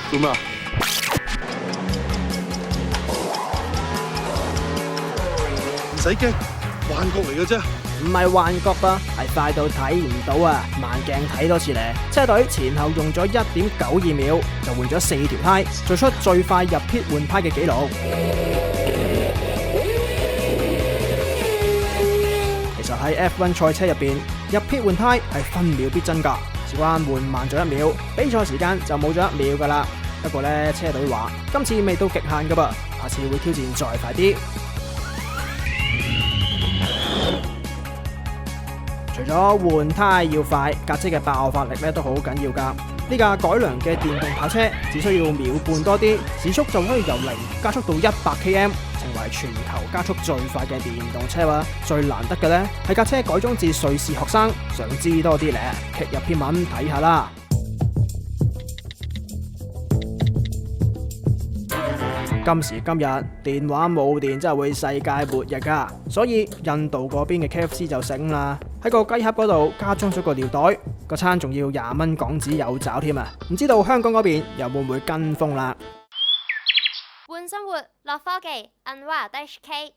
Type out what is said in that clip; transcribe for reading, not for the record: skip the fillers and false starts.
做咩啊？唔使驚，幻覺嚟嘅啫。唔係幻覺噃，係快到睇唔到啊！慢鏡睇多次咧。車隊前後用咗1.92秒就換咗4條胎，做出最快入 pit 換胎嘅紀錄。其實喺 F1 賽車入邊，入 pit 換胎係分秒必爭㗎，事關換慢咗1秒，比賽時間就冇咗1秒㗎啦。不過咧，車隊話今次未到極限㗎噃，下次會挑戰再快啲。除咗換胎要快，架車嘅爆發力咧都好緊要㗎。呢架改良嘅電動跑車只需要秒半多啲，時速就可以由0加速到100 km， 成為全球加速最快嘅電動車喎。最難得嘅呢係架車改裝自瑞士學生，想知多啲咧，劇入篇文睇下啦。今時今日電話冇電真係會世界末日㗎，所以印度嗰邊嘅 KFC 就醒啦，喺個雞盒嗰度加裝咗個尿袋，個餐仲要20蚊港紙有找添啊！唔知道香港嗰邊又會唔會跟風啦？換生活，樂科技，Unwire HK。